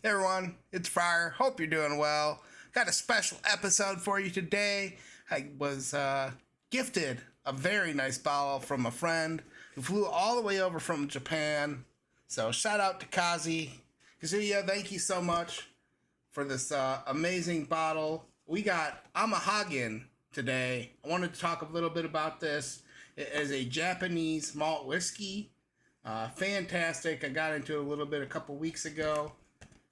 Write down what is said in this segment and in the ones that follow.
Hey everyone, it's Friar. Hope you're doing well. Got a special episode for you today. I was gifted a very nice bottle from a friend who flew all the way over from Japan. So shout out to Kazuya, thank you so much for this amazing bottle. We got Amahagan today. I wanted to talk a little bit about this. It is a Japanese malt whiskey. Fantastic. I got into it a little bit a couple weeks ago.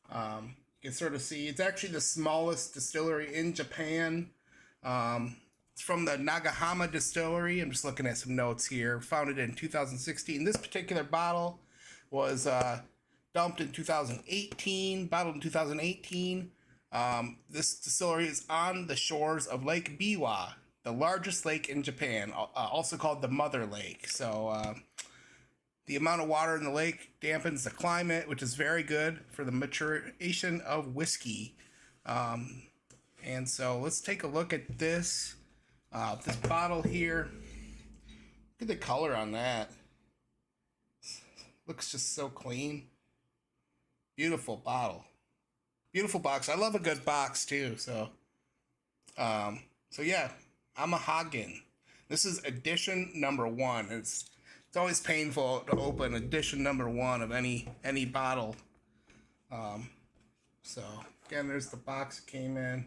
You can sort of see it's actually the smallest distillery in Japan. It's from the Nagahaga Distillery. I'm just looking at some notes here. Founded in 2016. This particular bottle was dumped in 2018, bottled in 2018. This distillery is on the shores of Lake Biwa, the largest lake in Japan, also called the Mother Lake. So the amount of water in the lake dampens the climate, which is very good for the maturation of whiskey. And so let's take a look at this bottle here. Look at the color on that. Looks just so clean. Beautiful bottle. Beautiful box. I love a good box too. So yeah, Amahagan. This is edition number 1. It's always painful to open edition number 1 of any bottle. So again, there's the box it came in.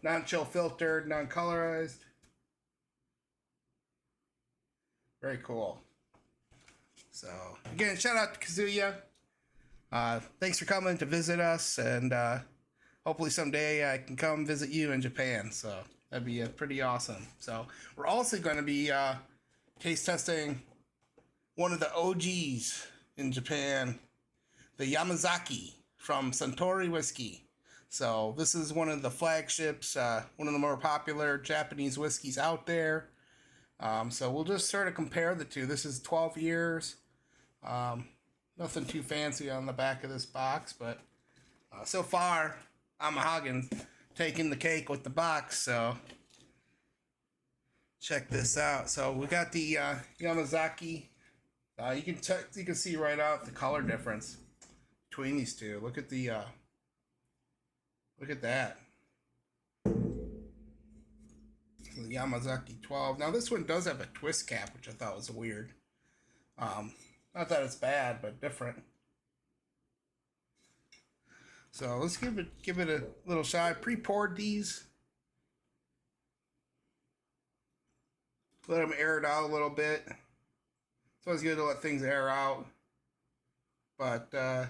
Non-chill filtered, non-colorized. Very cool. So again, shout out to Kazuya. Thanks for coming to visit us, and hopefully someday I can come visit you in Japan. So that'd be pretty awesome. So we're also going to be taste testing one of the OGs in Japan, the Yamazaki from Suntory Whiskey. So this is one of the flagships, one of the more popular Japanese whiskeys out there. So we'll just sort of compare the two. This is 12 years. Nothing too fancy on the back of this box, but so far, Amahagan's taking the cake with the box. So check this out. So we got the Yamazaki. You can see right out the color difference between these two. Look at that. So the Yamazaki 12. Now this one does have a twist cap, which I thought was weird. Not that it's bad, but different. So let's give it a little shot. I pre-poured these. Let them air it out a little bit. It's always good to let things air out. But the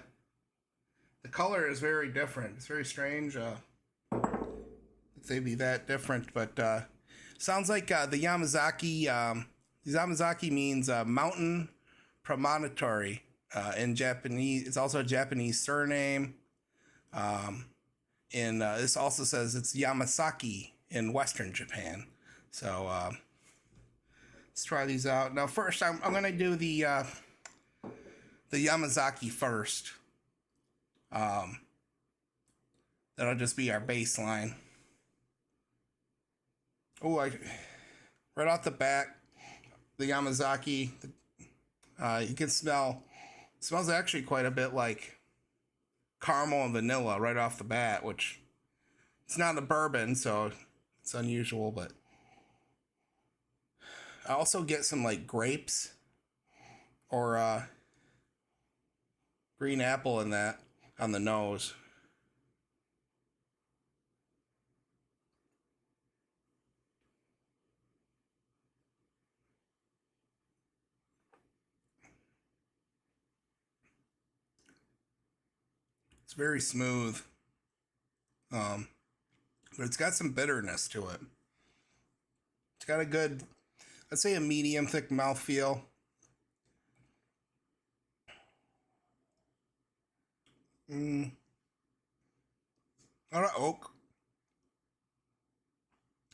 color is very different. It's very strange. They'd be that different, but sounds like the Yamazaki. Yamazaki means mountain promontory in Japanese. It's also a Japanese surname. And this also says it's Yamasaki in Western Japan. So let's try these out. Now, first, I'm going to do the Yamazaki first. That'll just be our baseline. Oh, right off the bat, the Yamazaki, you can smell. It smells actually quite a bit like caramel and vanilla right off the bat, which it's not a bourbon, so it's unusual, but I also get some like grapes or green apple in that on the nose. It's very smooth, but it's got some bitterness to it. It's got a good, I'd say a medium thick mouthfeel. A lot of oak,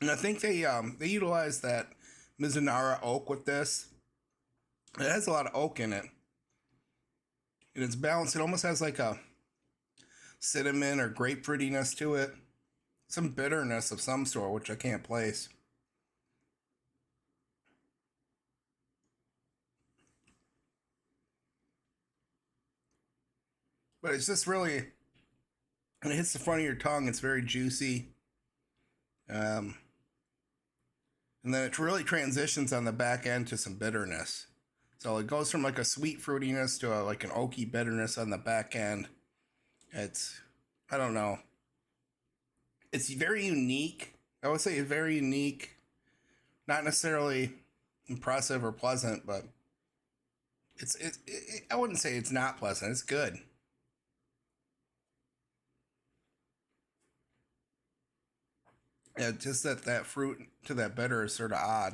and I think they utilize that Mizuruna oak with this. It has a lot of oak in it, and it's balanced. It almost has like a cinnamon or grapefruitiness to it, some bitterness of some sort, which I can't place. But it's just really and it hits the front of your tongue. It's very juicy. And then it really transitions on the back end to some bitterness. So it goes from like a sweet fruitiness to like an oaky bitterness on the back end. It's, I don't know. It's very unique. I would say it's very unique. Not necessarily impressive or pleasant, but I wouldn't say it's not pleasant. It's good. Yeah, just that fruit to that bitter is sort of odd.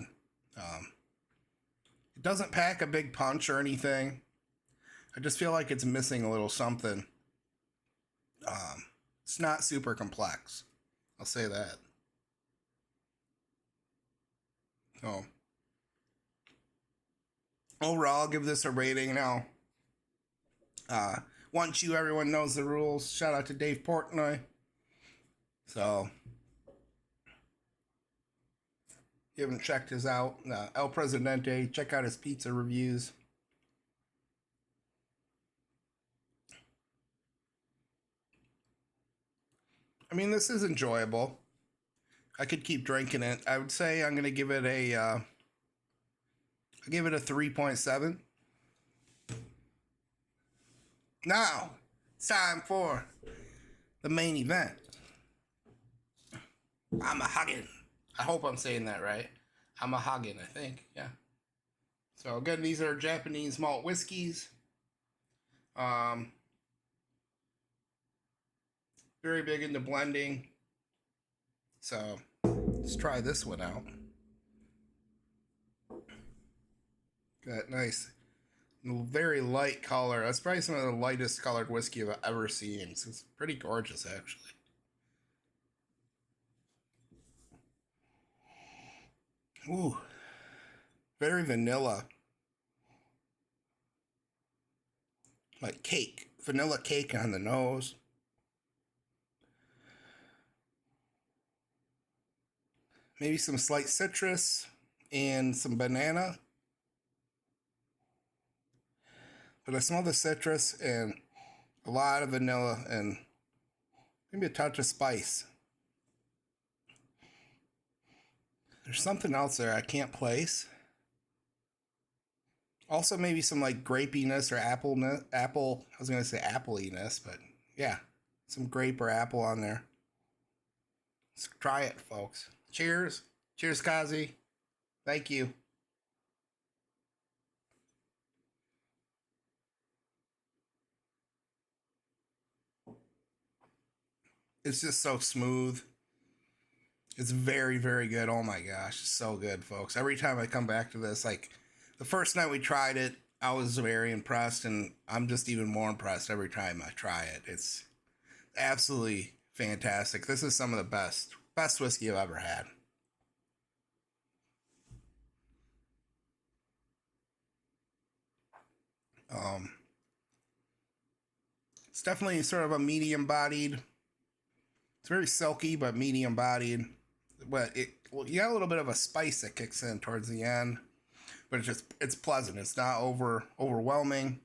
It doesn't pack a big punch or anything. I just feel like it's missing a little something. It's not super complex. I'll say that. So overall, I'll give this a rating now. Once everyone knows the rules. Shout out to Dave Portnoy. So, if you haven't checked his out, El Presidente, check out his pizza reviews. I mean, this is enjoyable. I could keep drinking it. I would say I'm gonna give it I give it a 3.7. Now, it's time for the main event. Amahagan. I hope I'm saying that right. Amahagan, I think. Yeah. So again, these are Japanese malt whiskeys. Very big into blending. So let's try this one out. Got nice, very light color. That's probably some of the lightest colored whiskey I've ever seen. So it's pretty gorgeous, actually. Ooh, very vanilla. Like cake, vanilla cake on the nose. Maybe some slight citrus and some banana. But I smell the citrus and a lot of vanilla and maybe a touch of spice. There's something else there I can't place. Also maybe some like grapiness or apple. I was going to say appleiness, but yeah, some grape or apple on there. Let's try it, folks. Cheers. Cheers, Kazi. Thank you. It's just so smooth. It's very, very good. Oh my gosh, it's so good, folks. Every time I come back to this, like the first night we tried it, I was very impressed, and I'm just even more impressed every time I try it. It's absolutely fantastic. This is some of the best whiskey I've ever had. It's definitely sort of a medium bodied. It's very silky, but medium bodied. But you got a little bit of a spice that kicks in towards the end, but it's pleasant. It's not overwhelming.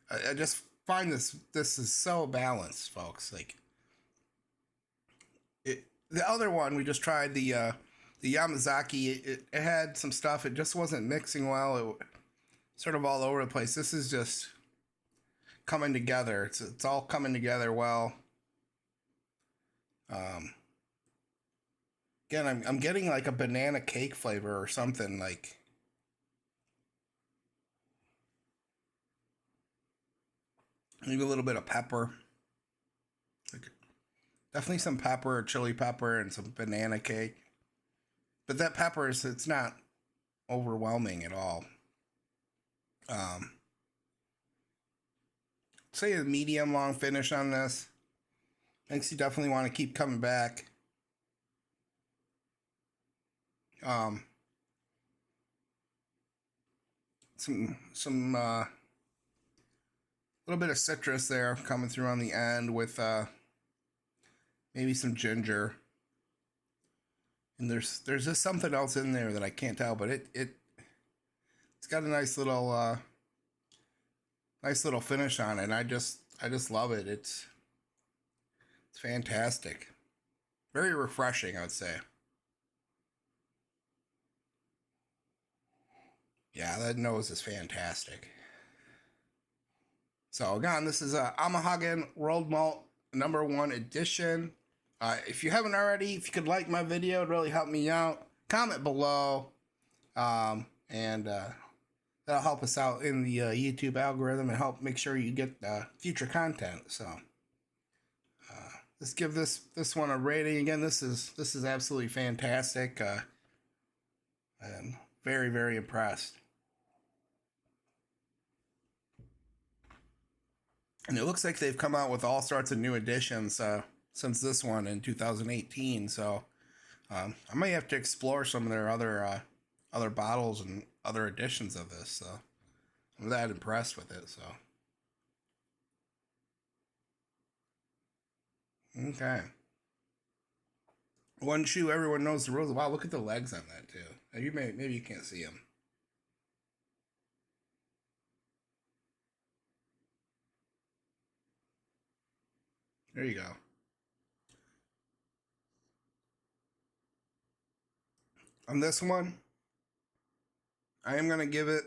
I just find this is so balanced, folks. Like the other one we just tried, the Yamazaki, it had some stuff. It just wasn't mixing well. It sort of all over the place. This is just coming together. It's all coming together well. Again, I'm getting like a banana cake flavor or something, like maybe a little bit of pepper. Like definitely some pepper or chili pepper and some banana cake. But that pepper it's not overwhelming at all. Say a medium long finish on this. Makes you definitely want to keep coming back. Some little bit of citrus there coming through on the end with maybe some ginger. And there's just something else in there that I can't tell, but it's got a nice little finish on it. And I just love it. It's fantastic. Very refreshing, I would say. Yeah, that nose is fantastic. So again, this is a Amahagan World Malt #1 edition. If you haven't already, if you could like my video, it'd really help me out. Comment below, and that'll help us out in the YouTube algorithm and help make sure you get future content. So let's give this one a rating. Again, this is absolutely fantastic. I'm very, very impressed. And it looks like they've come out with all sorts of new editions since this one in 2018. So I might have to explore some of their other bottles and other editions of this. So I'm that impressed with it. So okay, one shoe, everyone knows the rules. Wow, look at the legs on that too. Maybe you can't see them. There you go. On this one, I am gonna give it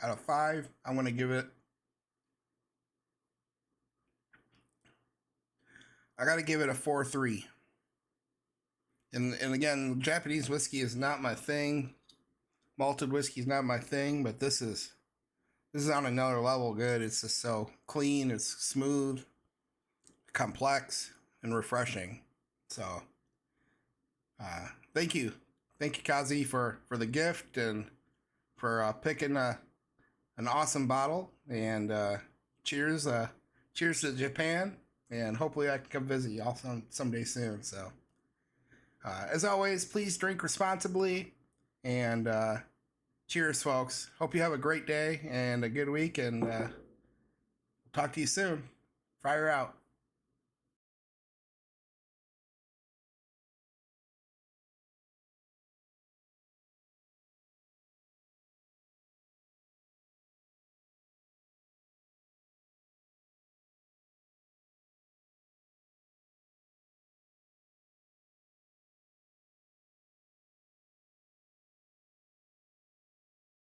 out of 5. I'm gonna give it. I gotta give it a 4.3. And again, Japanese whiskey is not my thing. Malted whiskey is not my thing, but this is on another level good. It's just so clean, it's smooth, complex, and refreshing. So thank you Kazi for the gift and for picking an awesome bottle. And cheers to Japan, and hopefully I can come visit y'all someday soon. So as always, please drink responsibly, and cheers, folks. Hope you have a great day and a good week, and talk to you soon. Fire out.